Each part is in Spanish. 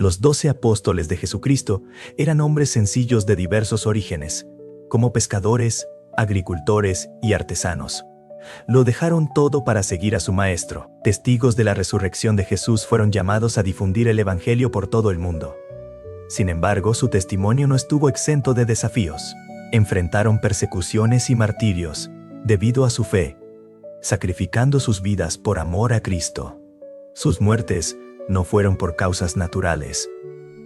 Los 12 apóstoles de Jesucristo eran hombres sencillos de diversos orígenes, como pescadores, agricultores y artesanos. Lo dejaron todo para seguir a su maestro. Testigos de la resurrección de Jesús fueron llamados a difundir el evangelio por todo el mundo. Sin embargo, su testimonio no estuvo exento de desafíos. Enfrentaron persecuciones y martirios debido a su fe, sacrificando sus vidas por amor a Cristo. Sus muertes no fueron por causas naturales.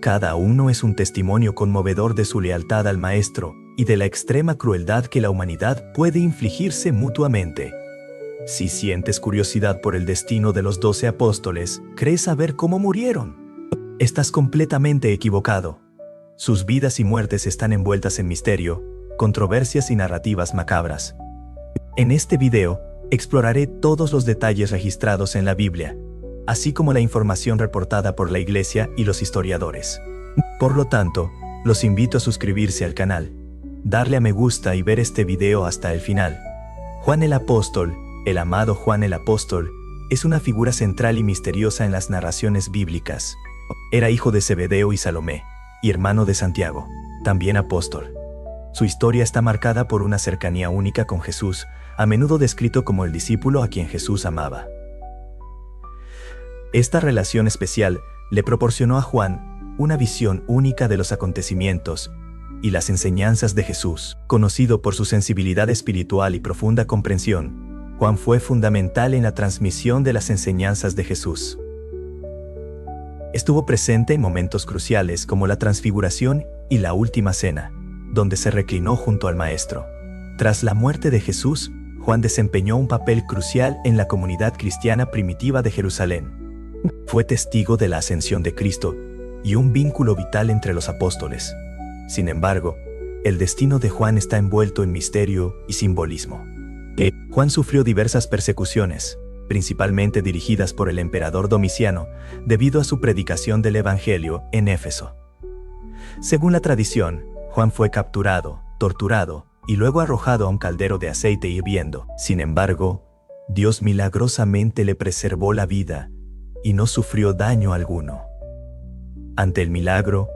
Cada uno es un testimonio conmovedor de su lealtad al Maestro y de la extrema crueldad que la humanidad puede infligirse mutuamente. Si sientes curiosidad por el destino de los 12 apóstoles, ¿crees saber cómo murieron? Estás completamente equivocado. Sus vidas y muertes están envueltas en misterio, controversias y narrativas macabras. En este video, exploraré todos los detalles registrados en la Biblia, así como la información reportada por la Iglesia y los historiadores. Por lo tanto, los invito a suscribirse al canal, darle a me gusta y ver este video hasta el final. Juan el Apóstol, el amado Juan el Apóstol, es una figura central y misteriosa en las narraciones bíblicas. Era hijo de Zebedeo y Salomé, y hermano de Santiago, también apóstol. Su historia está marcada por una cercanía única con Jesús, a menudo descrito como el discípulo a quien Jesús amaba. Esta relación especial le proporcionó a Juan una visión única de los acontecimientos y las enseñanzas de Jesús. Conocido por su sensibilidad espiritual y profunda comprensión, Juan fue fundamental en la transmisión de las enseñanzas de Jesús. Estuvo presente en momentos cruciales como la Transfiguración y la Última Cena, donde se reclinó junto al Maestro. Tras la muerte de Jesús, Juan desempeñó un papel crucial en la comunidad cristiana primitiva de Jerusalén. Fue testigo de la ascensión de Cristo y un vínculo vital entre los apóstoles. Sin embargo, el destino de Juan está envuelto en misterio y simbolismo. Juan sufrió diversas persecuciones, principalmente dirigidas por el emperador Domiciano, debido a su predicación del Evangelio en Éfeso. Según la tradición, Juan fue capturado, torturado y luego arrojado a un caldero de aceite hirviendo. Sin embargo, Dios milagrosamente le preservó la vida y no sufrió daño alguno. Ante el milagro,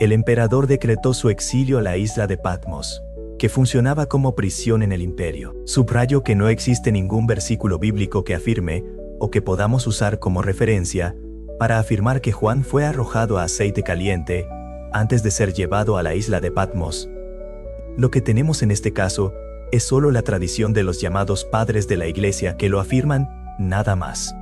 el emperador decretó su exilio a la isla de Patmos, que funcionaba como prisión en el imperio. Subrayo que no existe ningún versículo bíblico que afirme, o que podamos usar como referencia, para afirmar que Juan fue arrojado a aceite caliente antes de ser llevado a la isla de Patmos. Lo que tenemos en este caso es solo la tradición de los llamados padres de la Iglesia que lo afirman, nada más.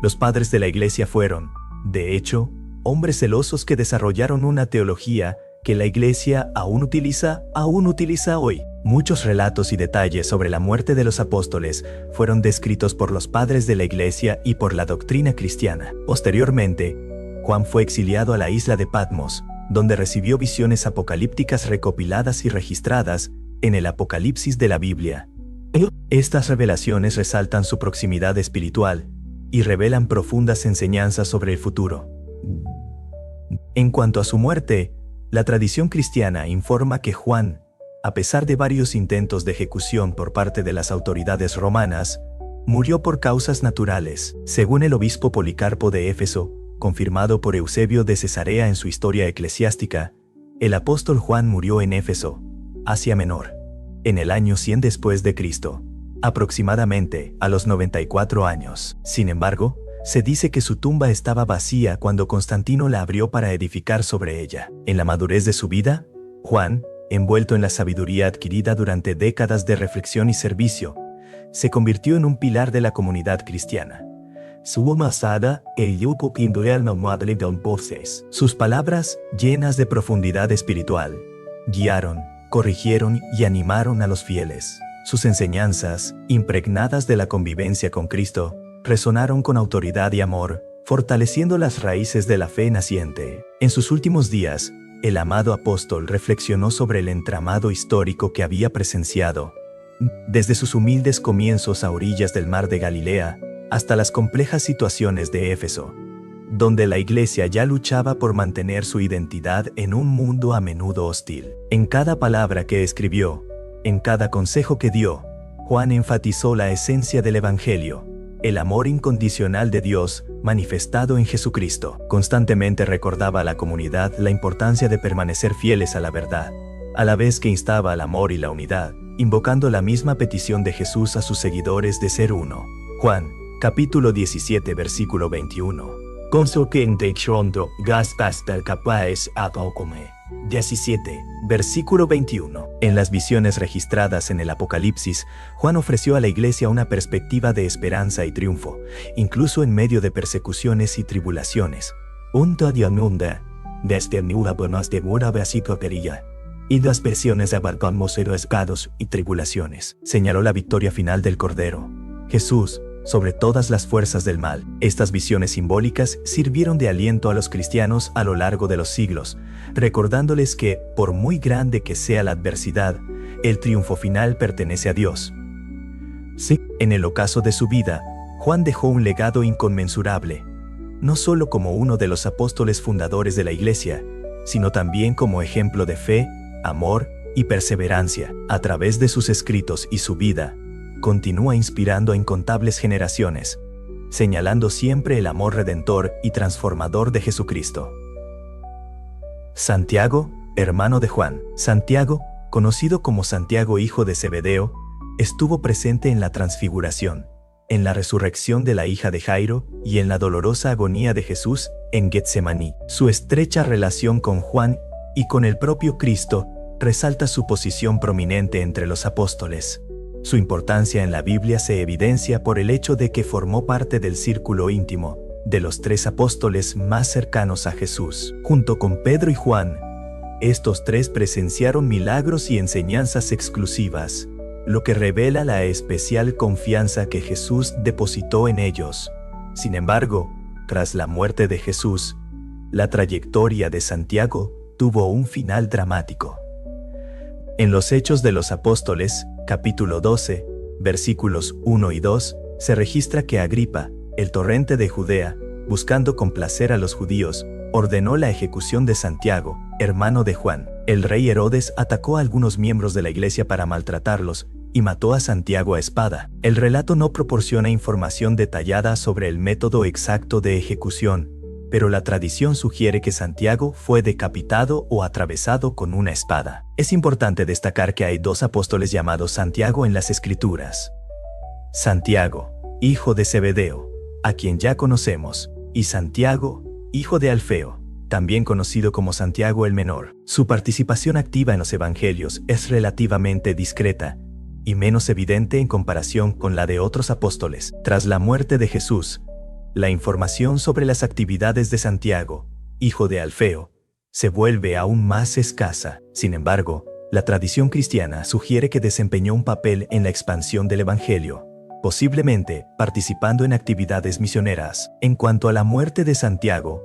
Los padres de la Iglesia fueron, de hecho, hombres celosos que desarrollaron una teología que la Iglesia aún utiliza hoy. Muchos relatos y detalles sobre la muerte de los apóstoles fueron descritos por los padres de la Iglesia y por la doctrina cristiana. Posteriormente, Juan fue exiliado a la isla de Patmos, donde recibió visiones apocalípticas recopiladas y registradas en el Apocalipsis de la Biblia. Estas revelaciones resaltan su proximidad espiritual y revelan profundas enseñanzas sobre el futuro. En cuanto a su muerte, la tradición cristiana informa que Juan, a pesar de varios intentos de ejecución por parte de las autoridades romanas, murió por causas naturales. Según el obispo Policarpo de Éfeso, confirmado por Eusebio de Cesarea en su historia eclesiástica, el apóstol Juan murió en Éfeso, Asia Menor, en el año 100 después de Cristo, aproximadamente a los 94 años. Sin embargo, se dice que su tumba estaba vacía cuando Constantino la abrió para edificar sobre ella. En la madurez de su vida, Juan, envuelto en la sabiduría adquirida durante décadas de reflexión y servicio, se convirtió en un pilar de la comunidad cristiana. Sus palabras, llenas de profundidad espiritual, guiaron, corrigieron y animaron a los fieles. Sus enseñanzas, impregnadas de la convivencia con Cristo, resonaron con autoridad y amor, fortaleciendo las raíces de la fe naciente. En sus últimos días, el amado apóstol reflexionó sobre el entramado histórico que había presenciado, desde sus humildes comienzos a orillas del mar de Galilea hasta las complejas situaciones de Éfeso, donde la Iglesia ya luchaba por mantener su identidad en un mundo a menudo hostil. En cada palabra que escribió, en cada consejo que dio, Juan enfatizó la esencia del Evangelio, el amor incondicional de Dios manifestado en Jesucristo. Constantemente recordaba a la comunidad la importancia de permanecer fieles a la verdad, a la vez que instaba al amor y la unidad, invocando la misma petición de Jesús a sus seguidores de ser uno. Juan, capítulo 17, versículo 21. Conso que intexiondo gas pastel capaz a come. 17, versículo 21. En las visiones registradas en el Apocalipsis, Juan ofreció a la iglesia una perspectiva de esperanza y triunfo, incluso en medio de persecuciones y tribulaciones. Unta dianunda, desde nula bonas de buena versicotería. Y las versiones abarcamos pescados y tribulaciones. Señaló la victoria final del Cordero, Jesús, sobre todas las fuerzas del mal. Estas visiones simbólicas sirvieron de aliento a los cristianos a lo largo de los siglos, recordándoles que, por muy grande que sea la adversidad, el triunfo final pertenece a Dios. Sí, en el ocaso de su vida, Juan dejó un legado inconmensurable, no solo como uno de los apóstoles fundadores de la Iglesia, sino también como ejemplo de fe, amor y perseverancia. A través de sus escritos y su vida, continúa inspirando a incontables generaciones, señalando siempre el amor redentor y transformador de Jesucristo. Santiago, hermano de Juan. Santiago, conocido como Santiago hijo de Zebedeo, estuvo presente en la transfiguración, en la resurrección de la hija de Jairo y en la dolorosa agonía de Jesús en Getsemaní. Su estrecha relación con Juan y con el propio Cristo resalta su posición prominente entre los apóstoles. Su importancia en la Biblia se evidencia por el hecho de que formó parte del círculo íntimo de los 3 apóstoles más cercanos a Jesús. Junto con Pedro y Juan, estos 3 presenciaron milagros y enseñanzas exclusivas, lo que revela la especial confianza que Jesús depositó en ellos. Sin embargo, tras la muerte de Jesús, la trayectoria de Santiago tuvo un final dramático. En los Hechos de los Apóstoles, capítulo 12, versículos 1 y 2, se registra que Agripa, el torrente de Judea, buscando complacer a los judíos, ordenó la ejecución de Santiago, hermano de Juan. El rey Herodes atacó a algunos miembros de la iglesia para maltratarlos y mató a Santiago a espada. El relato no proporciona información detallada sobre el método exacto de ejecución, pero la tradición sugiere que Santiago fue decapitado o atravesado con una espada. Es importante destacar que hay 2 apóstoles llamados Santiago en las Escrituras. Santiago, hijo de Zebedeo, a quien ya conocemos, y Santiago, hijo de Alfeo, también conocido como Santiago el Menor. Su participación activa en los evangelios es relativamente discreta y menos evidente en comparación con la de otros apóstoles. Tras la muerte de Jesús, la información sobre las actividades de Santiago, hijo de Alfeo, se vuelve aún más escasa. Sin embargo, la tradición cristiana sugiere que desempeñó un papel en la expansión del evangelio, posiblemente participando en actividades misioneras. En cuanto a la muerte de Santiago,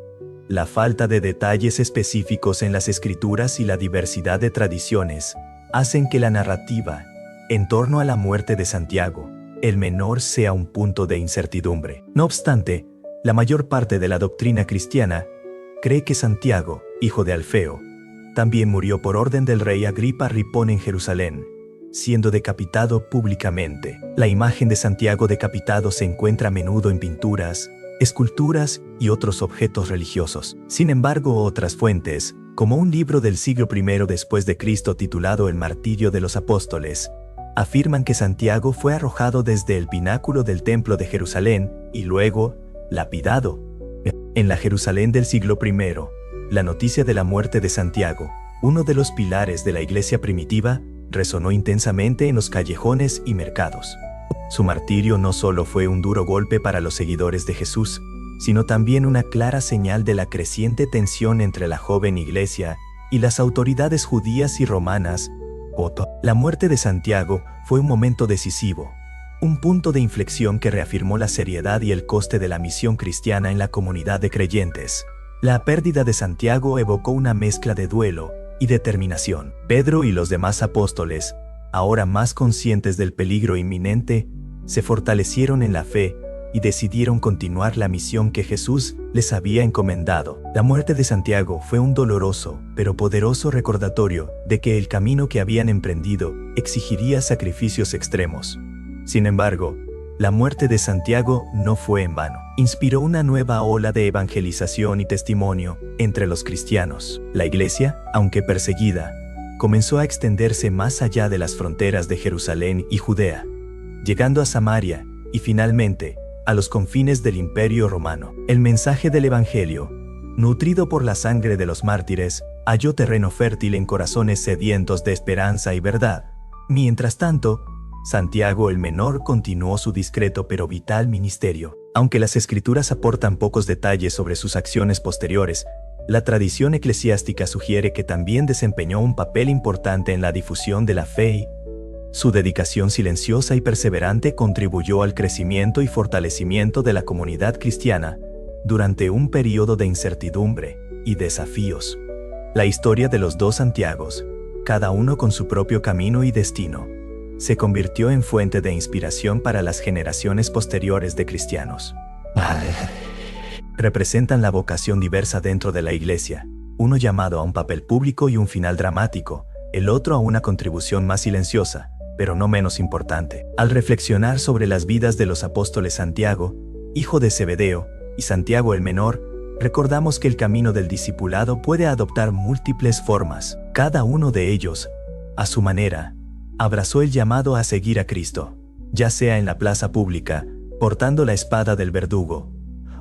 la falta de detalles específicos en las escrituras y la diversidad de tradiciones hacen que la narrativa en torno a la muerte de Santiago el Menor sea un punto de incertidumbre. No obstante, la mayor parte de la doctrina cristiana cree que Santiago, hijo de Alfeo, también murió por orden del rey Agripa Ripón en Jerusalén, siendo decapitado públicamente. La imagen de Santiago decapitado se encuentra a menudo en pinturas, esculturas y otros objetos religiosos. Sin embargo, otras fuentes, como un libro del siglo I después de Cristo titulado El martirio de los apóstoles, afirman que Santiago fue arrojado desde el pináculo del templo de Jerusalén y luego lapidado. En la Jerusalén del siglo I, la noticia de la muerte de Santiago, uno de los pilares de la iglesia primitiva, resonó intensamente en los callejones y mercados. Su martirio no solo fue un duro golpe para los seguidores de Jesús, sino también una clara señal de la creciente tensión entre la joven iglesia y las autoridades judías y romanas. La muerte de Santiago fue un momento decisivo, un punto de inflexión que reafirmó la seriedad y el coste de la misión cristiana en la comunidad de creyentes. La pérdida de Santiago evocó una mezcla de duelo y determinación. Pedro y los demás apóstoles, ahora más conscientes del peligro inminente, se fortalecieron en la fe y decidieron continuar la misión que Jesús les había encomendado. La muerte de Santiago fue un doloroso, pero poderoso recordatorio de que el camino que habían emprendido exigiría sacrificios extremos. Sin embargo, La muerte de Santiago no fue en vano. Inspiró una nueva ola de evangelización y testimonio entre los cristianos. La iglesia, aunque perseguida, comenzó a extenderse más allá de las fronteras de Jerusalén y Judea, llegando a Samaria y finalmente a los confines del Imperio Romano. El mensaje del Evangelio, nutrido por la sangre de los mártires, halló terreno fértil en corazones sedientos de esperanza y verdad. Mientras tanto, Santiago el Menor continuó su discreto pero vital ministerio. Aunque las escrituras aportan pocos detalles sobre sus acciones posteriores, la tradición eclesiástica sugiere que también desempeñó un papel importante en la difusión de la fe y su dedicación silenciosa y perseverante contribuyó al crecimiento y fortalecimiento de la comunidad cristiana durante un periodo de incertidumbre y desafíos. La historia de los dos Santiagos, cada uno con su propio camino y destino, se convirtió en fuente de inspiración para las generaciones posteriores de cristianos. Representan la vocación diversa dentro de la iglesia, uno llamado a un papel público y un final dramático, el otro a una contribución más silenciosa, pero no menos importante. Al reflexionar sobre las vidas de los apóstoles Santiago, hijo de Zebedeo, y Santiago el Menor, recordamos que el camino del discipulado puede adoptar múltiples formas. Cada uno de ellos, a su manera, abrazó el llamado a seguir a Cristo, ya sea en la plaza pública, portando la espada del verdugo,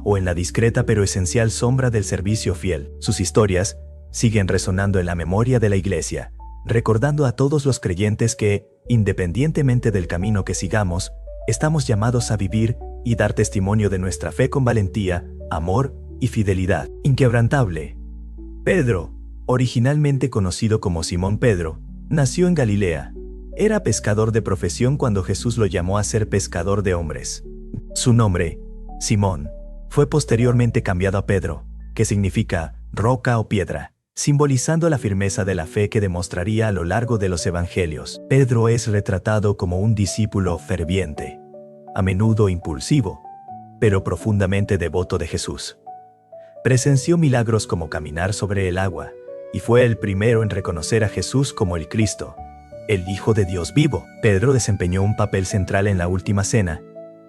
o en la discreta pero esencial sombra del servicio fiel. Sus historias siguen resonando en la memoria de la iglesia, recordando a todos los creyentes que, independientemente del camino que sigamos, estamos llamados a vivir y dar testimonio de nuestra fe con valentía, amor y fidelidad inquebrantable. Pedro, originalmente conocido como Simón Pedro, nació en Galilea. Era pescador de profesión cuando Jesús lo llamó a ser pescador de hombres. Su nombre, Simón, fue posteriormente cambiado a Pedro, que significa roca o piedra, simbolizando la firmeza de la fe que demostraría a lo largo de los evangelios. Pedro es retratado como un discípulo ferviente, a menudo impulsivo, pero profundamente devoto de Jesús. Presenció milagros como caminar sobre el agua, y fue el primero en reconocer a Jesús como el Cristo, el Hijo de Dios vivo. Pedro desempeñó un papel central en la última cena,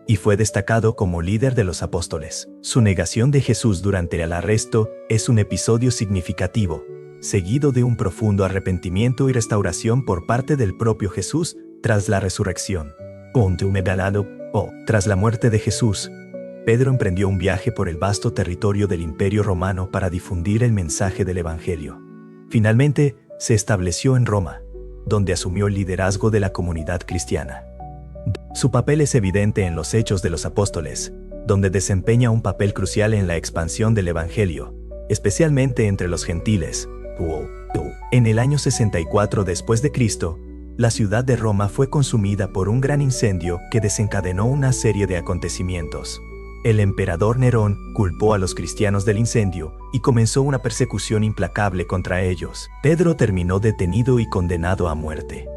y fue destacado como líder de los apóstoles. Su negación de Jesús durante el arresto es un episodio significativo, seguido de un profundo arrepentimiento y restauración por parte del propio Jesús tras la resurrección. Tras la muerte de Jesús, Pedro emprendió un viaje por el vasto territorio del Imperio Romano para difundir el mensaje del Evangelio. Finalmente, se estableció en Roma, donde asumió el liderazgo de la comunidad cristiana. Su papel es evidente en los Hechos de los Apóstoles, donde desempeña un papel crucial en la expansión del Evangelio, especialmente entre los gentiles. En el año 64 después de Cristo, la ciudad de Roma fue consumida por un gran incendio que desencadenó una serie de acontecimientos. El emperador Nerón culpó a los cristianos del incendio y comenzó una persecución implacable contra ellos. Pedro terminó detenido y condenado a muerte.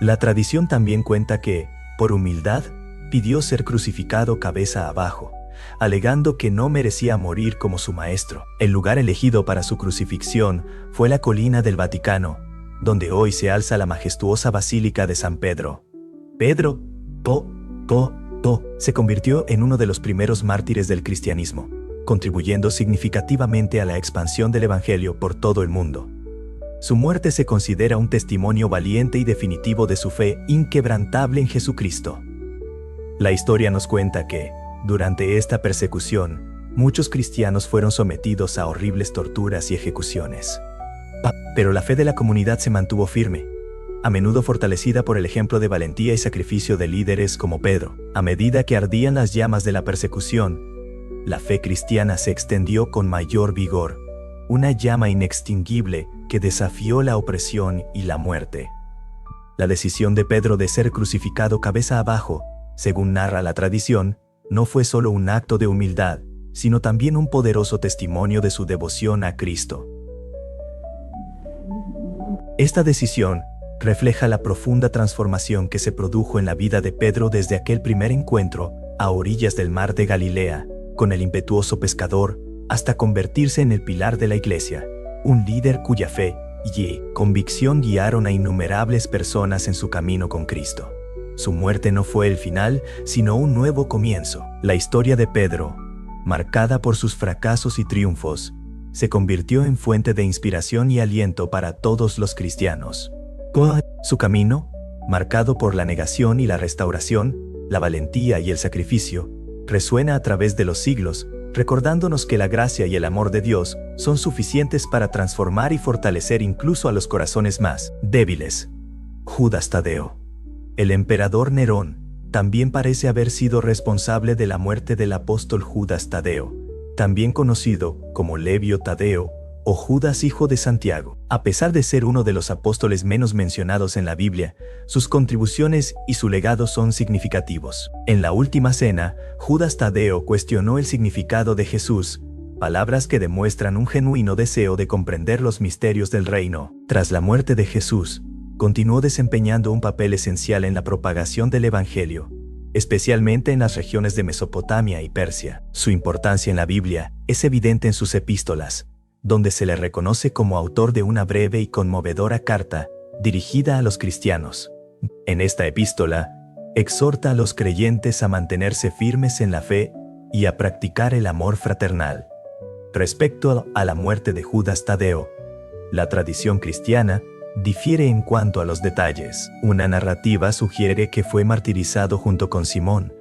La tradición también cuenta que, por humildad, pidió ser crucificado cabeza abajo, alegando que no merecía morir como su maestro. El lugar elegido para su crucifixión fue la colina del Vaticano, donde hoy se alza la majestuosa Basílica de San Pedro. Pedro se convirtió en uno de los primeros mártires del cristianismo, contribuyendo significativamente a la expansión del Evangelio por todo el mundo. Su muerte se considera un testimonio valiente y definitivo de su fe inquebrantable en Jesucristo. La historia nos cuenta que, durante esta persecución, muchos cristianos fueron sometidos a horribles torturas y ejecuciones. Pero la fe de la comunidad se mantuvo firme, a menudo fortalecida por el ejemplo de valentía y sacrificio de líderes como Pedro. A medida que ardían las llamas de la persecución, la fe cristiana se extendió con mayor vigor, una llama inextinguible que desafió la opresión y la muerte. La decisión de Pedro de ser crucificado cabeza abajo, según narra la tradición, no fue solo un acto de humildad, sino también un poderoso testimonio de su devoción a Cristo. Esta decisión refleja la profunda transformación que se produjo en la vida de Pedro desde aquel primer encuentro a orillas del mar de Galilea, con el impetuoso pescador, hasta convertirse en el pilar de la iglesia, un líder cuya fe y convicción guiaron a innumerables personas en su camino con Cristo. Su muerte no fue el final, sino un nuevo comienzo. La historia de Pedro, marcada por sus fracasos y triunfos, se convirtió en fuente de inspiración y aliento para todos los cristianos. Su camino, marcado por la negación y la restauración, la valentía y el sacrificio, resuena a través de los siglos, recordándonos que la gracia y el amor de Dios son suficientes para transformar y fortalecer incluso a los corazones más débiles. Judas Tadeo. El emperador Nerón también parece haber sido responsable de la muerte del apóstol Judas Tadeo, también conocido como Levio Tadeo o Judas hijo de Santiago. A pesar de ser uno de los apóstoles menos mencionados en la Biblia, sus contribuciones y su legado son significativos. En la última cena, Judas Tadeo cuestionó el significado de Jesús, palabras que demuestran un genuino deseo de comprender los misterios del reino. Tras la muerte de Jesús, continuó desempeñando un papel esencial en la propagación del Evangelio, especialmente en las regiones de Mesopotamia y Persia. Su importancia en la Biblia es evidente en sus epístolas, donde se le reconoce como autor de una breve y conmovedora carta dirigida a los cristianos. En esta epístola, exhorta a los creyentes a mantenerse firmes en la fe y a practicar el amor fraternal. Respecto a la muerte de Judas Tadeo, la tradición cristiana difiere en cuanto a los detalles. Una narrativa sugiere que fue martirizado junto con Simón,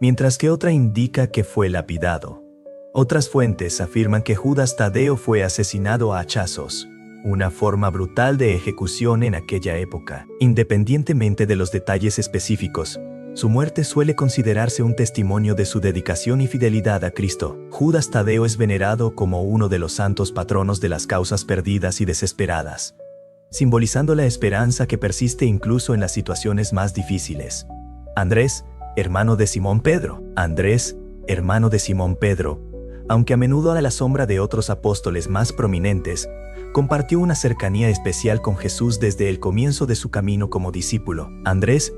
mientras que otra indica que fue lapidado. Otras fuentes afirman que Judas Tadeo fue asesinado a hachazos, una forma brutal de ejecución en aquella época. Independientemente de los detalles específicos, su muerte suele considerarse un testimonio de su dedicación y fidelidad a Cristo. Judas Tadeo es venerado como uno de los santos patronos de las causas perdidas y desesperadas, simbolizando la esperanza que persiste incluso en las situaciones más difíciles. Andrés, hermano de Simón Pedro. Andrés, hermano de Simón Pedro, aunque a menudo a la sombra de otros apóstoles más prominentes, compartió una cercanía especial con Jesús desde el comienzo de su camino como discípulo. Andrés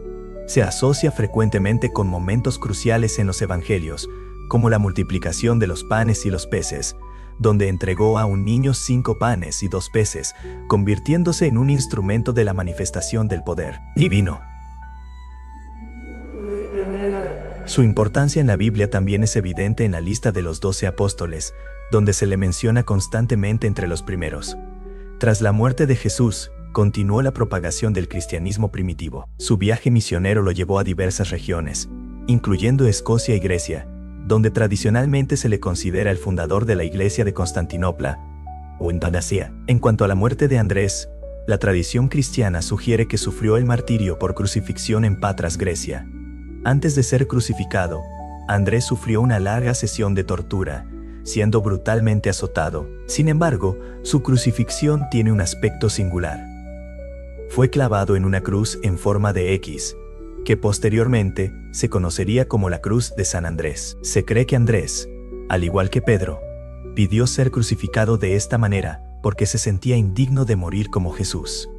se asocia frecuentemente con momentos cruciales en los evangelios, como la multiplicación de los panes y los peces, donde entregó a un niño 5 panes y 2 peces, convirtiéndose en un instrumento de la manifestación del poder divino. Su importancia en la Biblia también es evidente en la lista de los 12 apóstoles, donde se le menciona constantemente entre los primeros. Tras la muerte de Jesús, continuó la propagación del cristianismo primitivo. Su viaje misionero lo llevó a diversas regiones, incluyendo Escocia y Grecia, donde tradicionalmente se le considera el fundador de la Iglesia de Constantinopla, o en Dacia. En cuanto a la muerte de Andrés, la tradición cristiana sugiere que sufrió el martirio por crucifixión en Patras, Grecia. Antes de ser crucificado, Andrés sufrió una larga sesión de tortura, siendo brutalmente azotado. Sin embargo, su crucifixión tiene un aspecto singular. Fue clavado en una cruz en forma de X, que posteriormente se conocería como la Cruz de San Andrés. Se cree que Andrés, al igual que Pedro, pidió ser crucificado de esta manera porque se sentía indigno de morir como Jesús.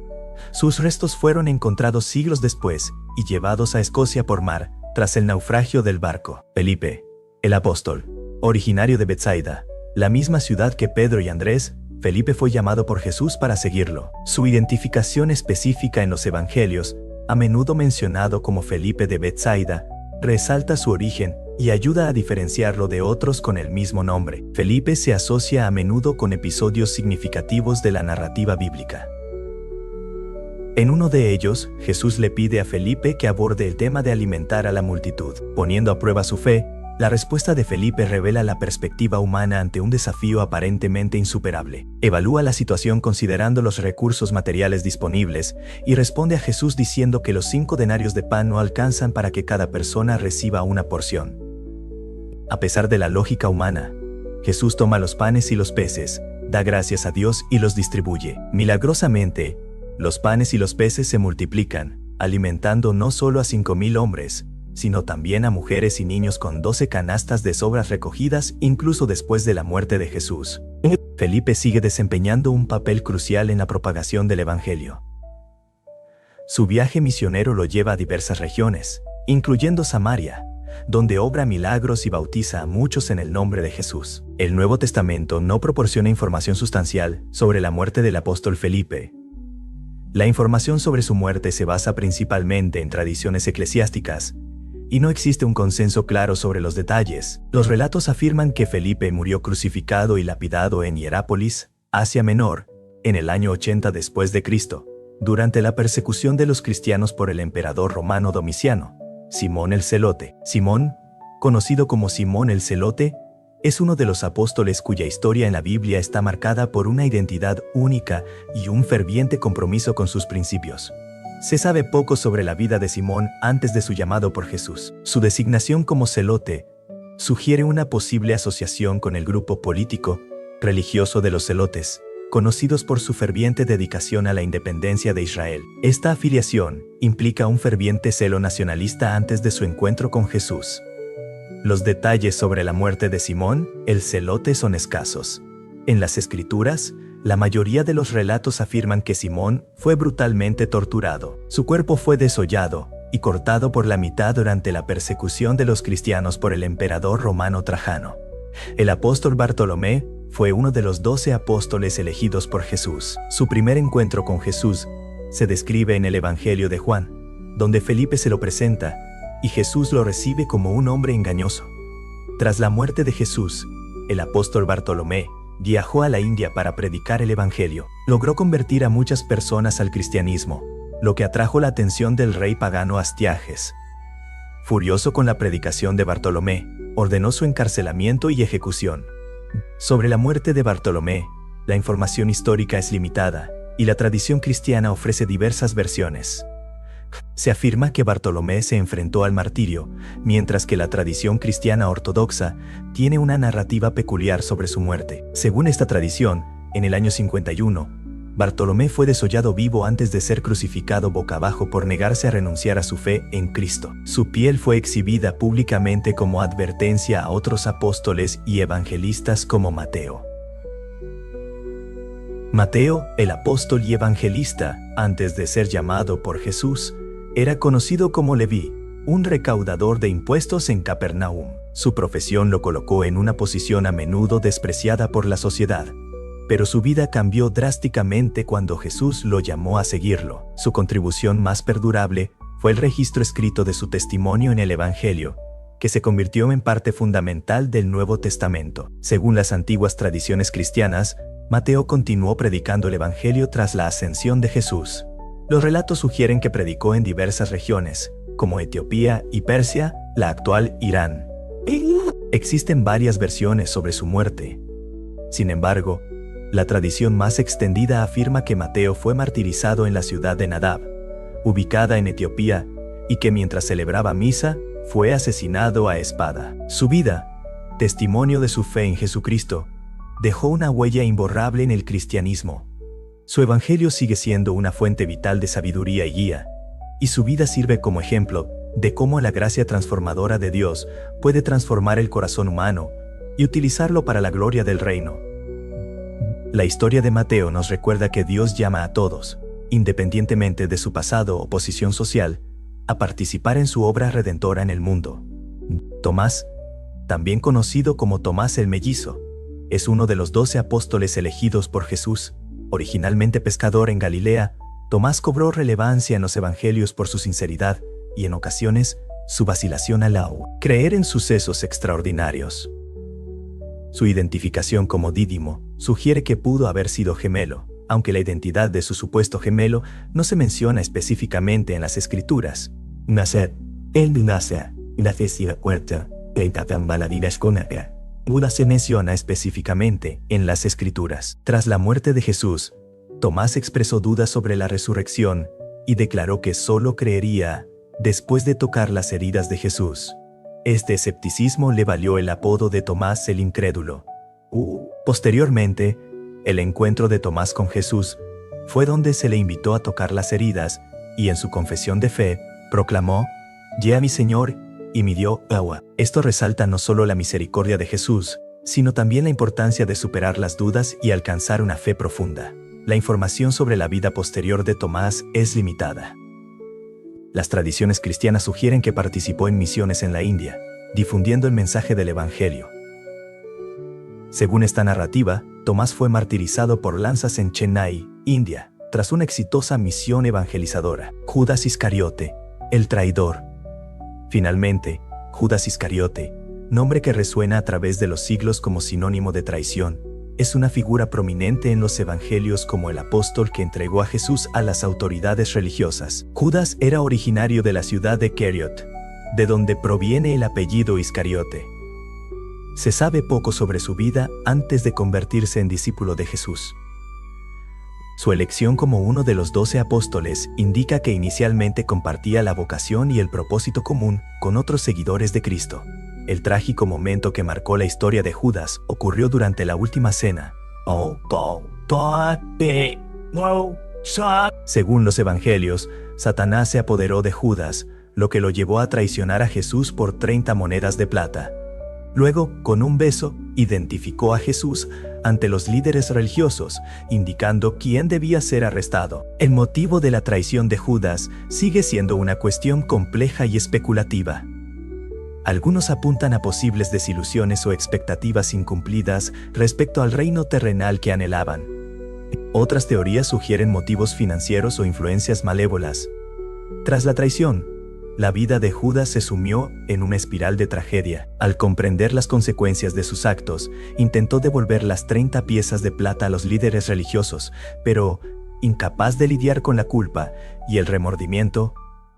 Sus restos fueron encontrados siglos después y llevados a Escocia por mar tras el naufragio del barco. Felipe, el apóstol, originario de Betsaida, la misma ciudad que Pedro y Andrés, Felipe fue llamado por Jesús para seguirlo. Su identificación específica en los evangelios, a menudo mencionado como Felipe de Betsaida, resalta su origen y ayuda a diferenciarlo de otros con el mismo nombre. Felipe se asocia a menudo con episodios significativos de la narrativa bíblica. En uno de ellos, Jesús le pide a Felipe que aborde el tema de alimentar a la multitud. Poniendo a prueba su fe, la respuesta de Felipe revela la perspectiva humana ante un desafío aparentemente insuperable. Evalúa la situación considerando los recursos materiales disponibles y responde a Jesús diciendo que los 5 denarios de pan no alcanzan para que cada persona reciba una porción. A pesar de la lógica humana, Jesús toma los panes y los peces, da gracias a Dios y los distribuye. Milagrosamente, los panes y los peces se multiplican, alimentando no solo a 5,000 hombres, sino también a mujeres y niños con 12 canastas de sobras recogidas incluso después de la muerte de Jesús. Felipe sigue desempeñando un papel crucial en la propagación del Evangelio. Su viaje misionero lo lleva a diversas regiones, incluyendo Samaria, donde obra milagros y bautiza a muchos en el nombre de Jesús. El Nuevo Testamento no proporciona información sustancial sobre la muerte del apóstol Felipe. La información sobre su muerte se basa principalmente en tradiciones eclesiásticas, y no existe un consenso claro sobre los detalles. Los relatos afirman que Felipe murió crucificado y lapidado en Hierápolis, Asia Menor, en el año 80 después de Cristo, durante la persecución de los cristianos por el emperador romano Domiciano. Simón el Celote. Simón, conocido como Simón el Celote, es uno de los apóstoles cuya historia en la Biblia está marcada por una identidad única y un ferviente compromiso con sus principios. Se sabe poco sobre la vida de Simón antes de su llamado por Jesús. Su designación como celote sugiere una posible asociación con el grupo político, religioso de los celotes, conocidos por su ferviente dedicación a la independencia de Israel. Esta afiliación implica un ferviente celo nacionalista antes de su encuentro con Jesús. Los detalles sobre la muerte de Simón el Celote son escasos. En las Escrituras, la mayoría de los relatos afirman que Simón fue brutalmente torturado. Su cuerpo fue desollado y cortado por la mitad durante la persecución de los cristianos por el emperador romano Trajano. El apóstol Bartolomé fue uno de los 12 apóstoles elegidos por Jesús. Su primer encuentro con Jesús se describe en el Evangelio de Juan, donde Felipe se lo presenta y Jesús lo recibe como un hombre engañoso. Tras la muerte de Jesús, el apóstol Bartolomé viajó a la India para predicar el Evangelio. Logró convertir a muchas personas al cristianismo, lo que atrajo la atención del rey pagano Astiages. Furioso con la predicación de Bartolomé, ordenó su encarcelamiento y ejecución. Sobre la muerte de Bartolomé, la información histórica es limitada, y la tradición cristiana ofrece diversas versiones. Se afirma que Bartolomé se enfrentó al martirio, mientras que la tradición cristiana ortodoxa tiene una narrativa peculiar sobre su muerte. Según esta tradición, en el año 51, Bartolomé fue desollado vivo antes de ser crucificado boca abajo por negarse a renunciar a su fe en Cristo. Su piel fue exhibida públicamente como advertencia a otros apóstoles y evangelistas como Mateo. Mateo, el apóstol y evangelista, antes de ser llamado por Jesús, era conocido como Leví, un recaudador de impuestos en Capernaum. Su profesión lo colocó en una posición a menudo despreciada por la sociedad, pero su vida cambió drásticamente cuando Jesús lo llamó a seguirlo. Su contribución más perdurable fue el registro escrito de su testimonio en el Evangelio, que se convirtió en parte fundamental del Nuevo Testamento. Según las antiguas tradiciones cristianas, Mateo continuó predicando el Evangelio tras la ascensión de Jesús. Los relatos sugieren que predicó en diversas regiones, como Etiopía y Persia, la actual Irán. Existen varias versiones sobre su muerte. Sin embargo, la tradición más extendida afirma que Mateo fue martirizado en la ciudad de Nadab, ubicada en Etiopía, y que mientras celebraba misa, fue asesinado a espada. Su vida, testimonio de su fe en Jesucristo, dejó una huella imborrable en el cristianismo. Su evangelio sigue siendo una fuente vital de sabiduría y guía, y su vida sirve como ejemplo de cómo la gracia transformadora de Dios puede transformar el corazón humano y utilizarlo para la gloria del reino. La historia de Mateo nos recuerda que Dios llama a todos, independientemente de su pasado o posición social, a participar en su obra redentora en el mundo. Tomás, también conocido como Tomás el Mellizo, es uno de los 12 apóstoles elegidos por Jesús. Originalmente pescador en Galilea, Tomás cobró relevancia en los evangelios por su sinceridad y, en ocasiones, su vacilación al creer en sucesos extraordinarios. Su identificación como Dídimo sugiere que pudo haber sido gemelo, aunque la identidad de su supuesto gemelo no se menciona específicamente en las Escrituras. Buda se menciona específicamente en las Escrituras. Tras la muerte de Jesús, Tomás expresó dudas sobre la resurrección y declaró que solo creería después de tocar las heridas de Jesús. Este escepticismo le valió el apodo de Tomás el Incrédulo. Posteriormente, el encuentro de Tomás con Jesús fue donde se le invitó a tocar las heridas y en su confesión de fe proclamó: «Ya mi Señor y me dio agua». Esto resalta no solo la misericordia de Jesús, sino también la importancia de superar las dudas y alcanzar una fe profunda. La información sobre la vida posterior de Tomás es limitada. Las tradiciones cristianas sugieren que participó en misiones en la India, difundiendo el mensaje del Evangelio. Según esta narrativa, Tomás fue martirizado por lanzas en Chennai, India, tras una exitosa misión evangelizadora. Judas Iscariote, el traidor. Finalmente, Judas Iscariote, nombre que resuena a través de los siglos como sinónimo de traición, es una figura prominente en los evangelios como el apóstol que entregó a Jesús a las autoridades religiosas. Judas era originario de la ciudad de Keriot, de donde proviene el apellido Iscariote. Se sabe poco sobre su vida antes de convertirse en discípulo de Jesús. Su elección como uno de los 12 apóstoles indica que inicialmente compartía la vocación y el propósito común con otros seguidores de Cristo. El trágico momento que marcó la historia de Judas ocurrió durante la última cena. Según los evangelios, Satanás se apoderó de Judas, lo que lo llevó a traicionar a Jesús por 30 monedas de plata. Luego, con un beso, identificó a Jesús ante los líderes religiosos, indicando quién debía ser arrestado. El motivo de la traición de Judas sigue siendo una cuestión compleja y especulativa. Algunos apuntan a posibles desilusiones o expectativas incumplidas respecto al reino terrenal que anhelaban. Otras teorías sugieren motivos financieros o influencias malévolas. Tras la traición, la vida de Judas se sumió en una espiral de tragedia. Al comprender las consecuencias de sus actos, intentó devolver las 30 piezas de plata a los líderes religiosos, pero, incapaz de lidiar con la culpa y el remordimiento,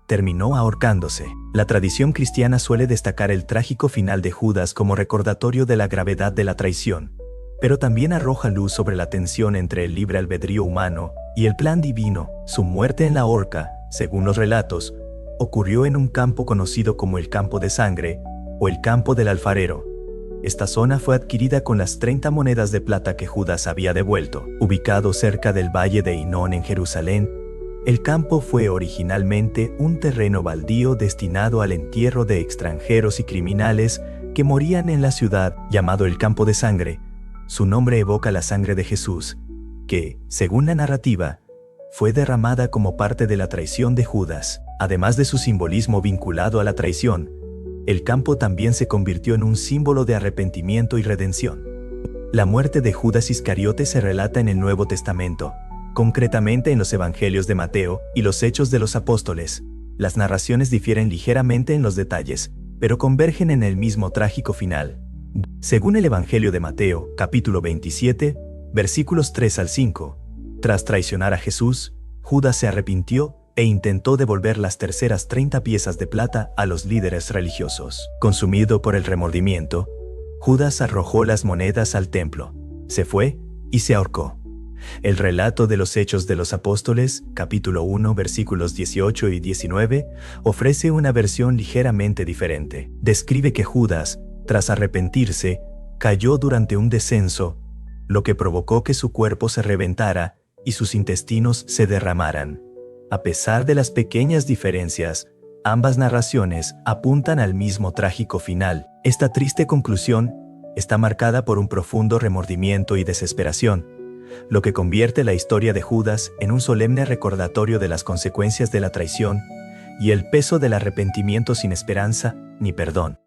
terminó ahorcándose. La tradición cristiana suele destacar el trágico final de Judas como recordatorio de la gravedad de la traición, pero también arroja luz sobre la tensión entre el libre albedrío humano y el plan divino. Su muerte en la horca, según los relatos, ocurrió en un campo conocido como el Campo de Sangre o el Campo del Alfarero. Esta zona fue adquirida con las 30 monedas de plata que Judas había devuelto. Ubicado cerca del Valle de Hinón en Jerusalén, el campo fue originalmente un terreno baldío destinado al entierro de extranjeros y criminales que morían en la ciudad. Llamado el Campo de Sangre, su nombre evoca la sangre de Jesús, que, según la narrativa, fue derramada como parte de la traición de Judas. Además de su simbolismo vinculado a la traición, el campo también se convirtió en un símbolo de arrepentimiento y redención. La muerte de Judas Iscariote se relata en el Nuevo Testamento, concretamente en los Evangelios de Mateo y los Hechos de los Apóstoles. Las narraciones difieren ligeramente en los detalles, pero convergen en el mismo trágico final. Según el Evangelio de Mateo, capítulo 27, versículos 3 al 5, tras traicionar a Jesús, Judas se arrepintió e intentó devolver las terceras 30 piezas de plata a los líderes religiosos. Consumido por el remordimiento, Judas arrojó las monedas al templo, se fue y se ahorcó. El relato de los Hechos de los Apóstoles, capítulo 1, versículos 18 y 19, ofrece una versión ligeramente diferente. Describe que Judas, tras arrepentirse, cayó durante un descenso, lo que provocó que su cuerpo se reventara y sus intestinos se derramaran. A pesar de las pequeñas diferencias, ambas narraciones apuntan al mismo trágico final. Esta triste conclusión está marcada por un profundo remordimiento y desesperación, lo que convierte la historia de Judas en un solemne recordatorio de las consecuencias de la traición y el peso del arrepentimiento sin esperanza ni perdón.